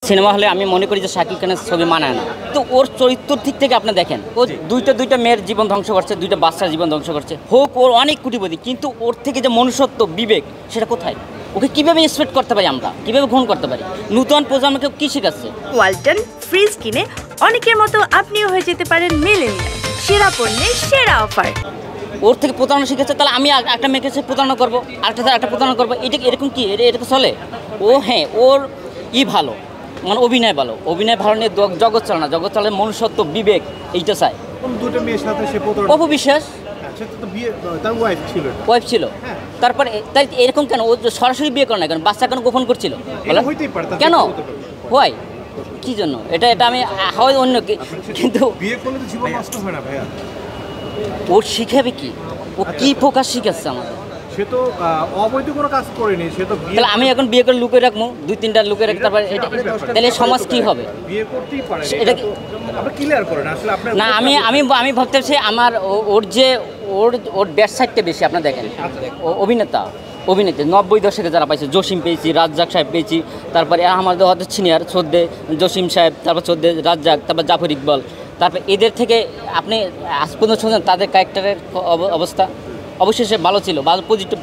Cinema হলে আমি মনে করি যে শাকিব খানের ছবি মানায় না, তো ওর চরিত্রের দিক থেকে আপনি দেখেন, ও দুইটা মেয়ের জীবন ধ্বংস করছে, দুইটা বাচ্চার জীবন ধ্বংস করছে, হোক ওর অনেক কোটিপতি, কিন্তু ওর থেকে যে মনুষ্যত্ব বিবেক সেটা কোথায়? ওকে কীভাবে এক্সপেক্ট করতে পারি, আমরা কীভাবে গ্রহণ করতে পারি? নূতন প্রজন্মকে কী শেখাচ্ছে? ওয়ালটন ফ্রিজ কিনে অনেকের মতো আপনিও হয়ে যেতে পারেন মিলেনিয়াল। সেরা পণ্যের সেরা অফার। ওর থেকে প্রতারণা শিখেছে, তাহলে আমি একটা মেয়েকে প্রতারণা করবো, একটা প্রতারণা করবো, এটা এরকম কি? এটা চলে? ও হ্যাঁ, ওর ভালো, মানে অভিনয় ভালো নিয়ে জগৎ চলে না, জগৎ চলে মনুষ্যত্ব বিবেক, এইটা চাই। দুটো মেয়ের সাথে সে অপু বিশ্বাস ওয়াইফ ছিল, তারপরে তাই এরকম কেন? ও সরাসরি বিয়ে করে না কেন? বাচ্চা কেন গোপন করছিল? কেন হয় কি জন্য? এটা আমি হয় অন্য, কিন্তু ওর শিখাবে কি? ও কি ফোকাস শিখাচ্ছে আমাদের? সে তো অবৈধ কোনো কাজ করেনি, সে তো তাহলে আমি এখন বিয়ে করে লুকিয়ে রাখবো, 2-3টা লুকিয়ে রাখতে পারবে, তাহলে সমাজ কি হবে? বিয়ে করতেই পারে এটা আপনি ক্লিয়ার করেন আসলে আপনার না। আমি ভাবতে চাই আমার ওর ব্যাড সাইডটা বেশি। আপনার দেখেন অভিনেত্রী 90 দশকে যারা পাইছে, জসিম পেয়েছি, রাজ্জাক সাহেব পেয়েছি, তারপরে আমাদের হয়তো সিনিয়র শ্রদ্ধে জসিম সাহেব, তারপর শ্রদ্ধে রাজ্জাক, তারপর জাফর ইকবাল, তারপর এদের থেকে আপনি আজ পর্যন্ত শুনছেন তাদের ক্যারেক্টারের অবস্থা? অবশ্যই সে ভালো ছিল, ভালো পজিটিভ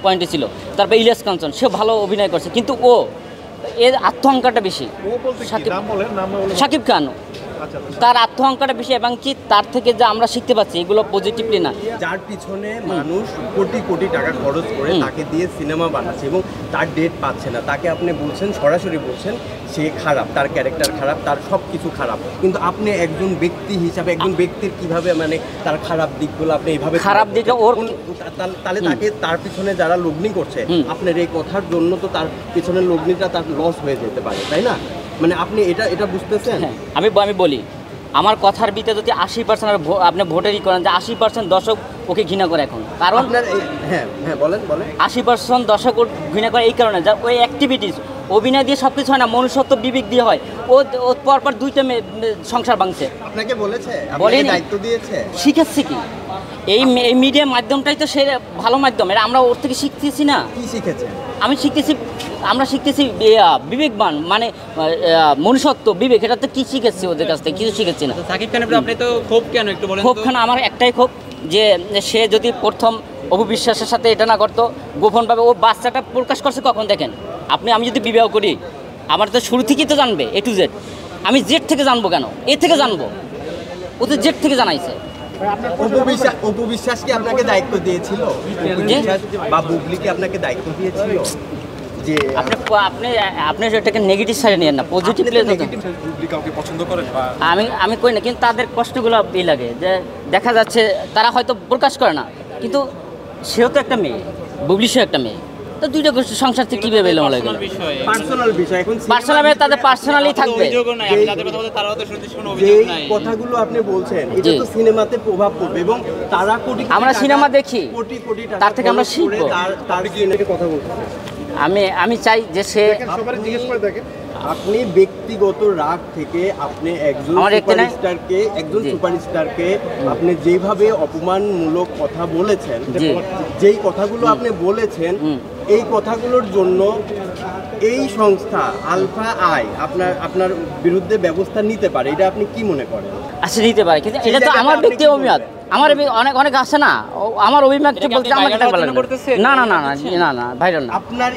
পয়েন্টে ছিল। তারপর ইলিয়াস কাঞ্চন, সে ভালো অভিনয় করছে, কিন্তু এর আত্মহংকারটা বেশি। শাকিব খান, তার আত্মহংকারটা বেশি, এবং কি তার থেকে যা আমরা শিখতে পাচ্ছি এগুলো পজিটিভলি না। যার পিছনে মানুষ কোটি কোটি টাকা খরচ করে তাকে দিয়ে সিনেমা বানাচ্ছে এবং তার ডেট পাচ্ছে না, তাকে আপনি বলছেন, সরাসরি বলছেন সে খারাপ, তার ক্যারেক্টার খারাপ, তার সব কিছু খারাপ, কিন্তু আপনি একজন ব্যক্তি হিসাবে একজন ব্যক্তির কিভাবে মানে তার খারাপ দিকগুলো আপনি এইভাবে খারাপ দিকে তাহলে তাকে তার পিছনে যারা লগ্নি করছে, আপনার এই কথার জন্য তো তার পিছনের লগ্নিটা তার লস হয়ে যেতে পারে, তাই না? মানে আপনি এটা বুঝতেছেন? আমি বলি, আমার কথার ভিতরে যদি 80% আপনি ভোটেরই করেন যে 80% দর্শক ওকে ঘৃণা করে এখন, কারণ হ্যাঁ বলেন 80% দর্শক ঘৃণা করে এই কারণে, যা ওই অ্যাক্টিভিটিস অভিনয় দিয়ে সব কিছু হয় না, মনুষ্যত্ব বিবেক দিয়ে হয়। ও পরপর 2টা সংসার ভাঙছে। আপনাকে বলেছে, দায়িত্ব দিয়েছে, শিখেছে কি? এই মিডিয়া মাধ্যমটাই তো সে ভালো মাধ্যম, এটা আমরা ওর থেকে শিখতেছি না। কি শিখেছে? আমরা শিখতেছি বিবেকবান, মানে মনুষ্যত্ব বিবেক, এটা তো কি শিখেছি ওদের কাছ থেকে? কিছু শিখেছি না। সাকিব খানের আপনি তো ক্ষোভ কেন একটু বলেন? ক্ষোভ খান আমার একটাই ক্ষোভ, যে সে যদি প্রথম অপু বিশ্বাসের সাথে এটা না করতো, গোপনভাবে ও বাচ্চাটা প্রকাশ করছে কখন দেখেন আপনি? আমি যদি বিবাহ করি, আমার তো শুরু থেকেই তো জানবে, A to Z। আমি জেড থেকে জানবো কেন? এ থেকে জানবো, ও তো জেড থেকে জানাইছে। অপু বিশ্বাস কি আপনাকে দায়িত্ব দিয়েছিল? বা বুবলি কি আপনাকে দায়িত্ব দিয়েছিল? যে আপনি সেটাকে নেগেটিভ সাইডে নিয়েন না, পজিটিভলি। পছন্দ করেন? আমি করি না, কিন্তু তাদের কষ্টগুলো লাগে যে দেখা যাচ্ছে তারা হয়তো প্রকাশ করে না, কিন্তু সেও তো একটা মেয়ে, বুবলি সেও একটা মেয়ে, তো দুইটা সংসার থেকে কীভাবে এলো মনে গেল? পার্সোনাল বিষয়, এখন পার্সোনাল তাদের পার্সোনালি থাকবে। যে কথাগুলো আপনি বলছেন এটা তো সিনেমাতে প্রভাব পড়বে, এবং তারা আমরা সিনেমা দেখি, কোটি টাকা তার থেকে আমরা শিখবো। তার কথা বলছেন। আমি চাই যে সে, আপনি ব্যক্তিগত রাগ থেকে আপনি একজন সুপারস্টারকে আপনি যেভাবে অপমানমূলক কথা বলেছেন, যেই কথাগুলো আপনি বলেছেন, এই কথাগুলোর জন্য এই সংস্থা আলফা আই আপনার বিরুদ্ধে ব্যবস্থা নিতে পারে, এটা আপনি কি মনে করেন? আচ্ছা, নিতে পারে, কিন্তু এটা তো আমার ব্যক্তি অভিমত। আমার অনেক আছে না, আমার অভিমত বলতে আমাকে না ভাইরাল না। আপনার